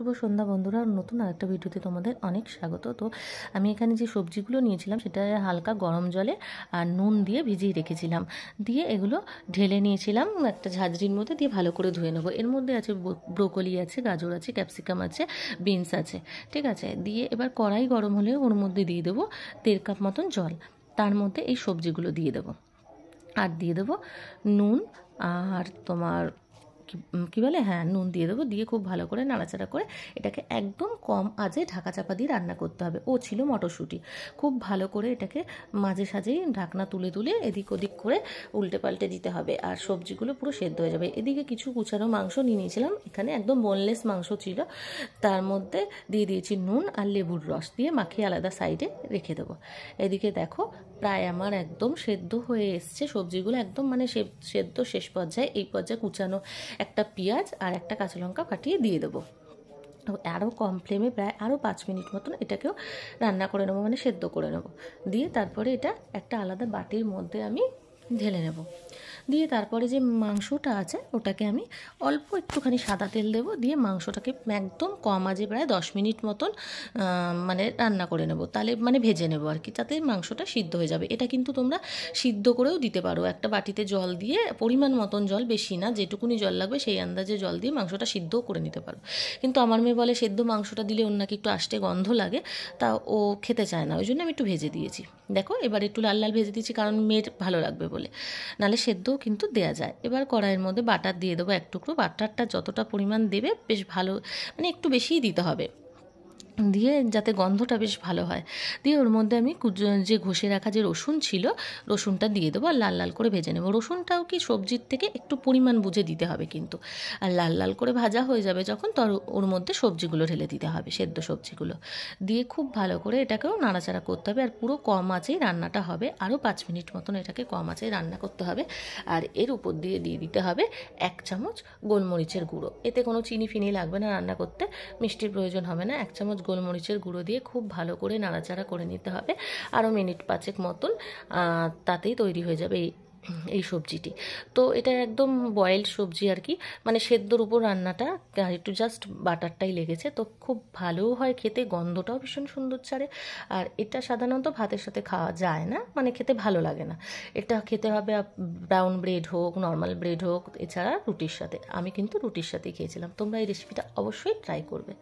শুভ সন্ধ্যা বন্ধুরা, নতুন আরেকটা ভিডিওতে তোমাদের অনেক স্বাগত। তো আমি এখানে যে সবজিগুলো নিয়েছিলাম সেটা হালকা গরম জলে আর নুন দিয়ে ভিজিয়ে রেখেছিলাম, দিয়ে এগুলো ঢেলে নিয়েছিলাম একটা ঝাঁঝরির মধ্যে, দিয়ে ভালো করে ধুয়ে নেবো। এর মধ্যে আছে ব্রোকলি আছে, গাজর আছে, ক্যাপসিকাম আছে, বিনস আছে, ঠিক আছে। দিয়ে এবার কড়াই গরম হলে ওর মধ্যে দিয়ে দেবো 1.5 কাপ মতন জল, তার মধ্যে এই সবজিগুলো দিয়ে দেবো আর দিয়ে দেবো নুন আর তোমার কী বলে নুন দিয়ে দেবো। দিয়ে খুব ভালো করে নাড়াচাড়া করে এটাকে একদম কম আঁচে ঢাকা চাপা দিয়ে রান্না করতে হবে। ও ছিল মটরশুঁটি, খুব ভালো করে এটাকে মাঝে সাঝেই ঢাকনা তুলে তুলে এদিক ওদিক করে উল্টে পাল্টে দিতে হবে, আর সবজিগুলো পুরো সেদ্ধ হয়ে যাবে। এদিকে কিছু কুচানো মাংস নিয়ে নিয়েছিলাম, এখানে একদম বোনলেস মাংস ছিল, তার মধ্যে দিয়ে দিয়েছি নুন আর লেবুর রস, দিয়ে মাখিয়ে আলাদা সাইডে রেখে দেবো। এদিকে দেখো প্রায় আমার একদম সেদ্ধ হয়ে এসছে সবজিগুলো, একদম মানে সেদ্ধ শেষ পর্যায়ে। এই পর্যায়ে কুচানো একটা পেঁয়াজ আর একটা কাঁচা লঙ্কা ফাটিয়ে দিয়ে দেবো। আরও কম ফ্লেমে প্রায় আরও 5 মিনিট মতন এটাকেও রান্না করে নেবো, মানে সেদ্ধ করে নেবো। দিয়ে তারপরে এটা একটা আলাদা বাটির মধ্যে আমি ঢেলে নেব। দিয়ে তারপরে যে মাংসটা আছে ওটাকে আমি অল্প একটুখানি সাদা তেল দেবো, দিয়ে মাংসটাকে একদম কম আঁচে প্রায় 10 মিনিট মতন মানে রান্না করে নেব, তাহলে মানে ভেজে নেব আর কি, যাতে মাংসটা সিদ্ধ হয়ে যাবে। এটা কিন্তু তোমরা সিদ্ধ করেও দিতে পারো, একটা বাটিতে জল দিয়ে পরিমাণ মতন জল, বেশি না, যেটুকুনি জল লাগবে সেই আন্দাজে জল দিয়ে মাংসটা সিদ্ধও করে নিতে পারো। কিন্তু আমার মেয়ে বলে সেদ্ধ মাংসটা দিলে ওর নাকি একটু আষ্টে গন্ধ লাগে, তা ও খেতে চায় না, ওই জন্য আমি একটু ভেজে দিয়েছি। দেখো এবার একটু লাল লাল ভেজে দিয়েছি, কারণ মেয়ের ভালো লাগবে বলে, নাহলে সেদ্ধও কিন্তু দেয়া যায়। এবার কড়াইয়ের মধ্যে বাটার দিয়ে দেবো 1 টুকরো। বাটারটা যতটা পরিমাণ দেবে বেশ ভালো, মানে একটু বেশিই দিতে হবে, দিয়ে যাতে গন্ধটা বেশ ভালো হয়। দিয়ে ওর মধ্যে আমি যে ঘষে রাখা যে রসুন ছিল, রসুনটা দিয়ে দেবো আর লাল লাল করে ভেজে নেবো। রসুনটাও কি সবজির থেকে একটু পরিমাণ বুঝে দিতে হবে কিন্তু। আর লাল লাল করে ভাজা হয়ে যাবে যখন, ওর মধ্যে সবজিগুলো ঢেলে দিতে হবে, সেদ্ধ সবজিগুলো দিয়ে খুব ভালো করে এটাকেও নাড়াচাড়া করতে হবে। আর পুরো কম আঁচেই রান্নাটা হবে, আরও 5 মিনিট মতন এটাকে কম আঁচেই রান্না করতে হবে। আর এর উপর দিয়ে দিতে হবে 1 চামচ গোলমরিচের গুঁড়ো। এতে কোনো চিনি ফিনি লাগবে না রান্না করতে, মিষ্টির প্রয়োজন হবে না। 1 চামচ গোলমরিচের গুঁড়ো দিয়ে খুব ভালো করে নাড়াচাড়া করে নিতে হবে। আরও মিনিট 5 মতন, তাতেই তৈরি হয়ে যাবে এই সবজিটি। তো এটা একদম বয়েলড সবজি আর কি, মানে সেদ্ধর উপর রান্নাটা, একটু জাস্ট বাটারটাই লেগেছে, তো খুব ভালোও হয় খেতে, গন্ধটাও ভীষণ সুন্দর ছাড়ে। আর এটা সাধারণত ভাতের সাথে খাওয়া যায় না, মানে খেতে ভালো লাগে না। এটা খেতে হবে ব্রাউন ব্রেড হোক, নর্মাল ব্রেড হোক, এছাড়া রুটির সাথে। আমি কিন্তু রুটির সাথেই খেয়েছিলাম। তোমরা এই রেসিপিটা অবশ্যই ট্রাই করবে।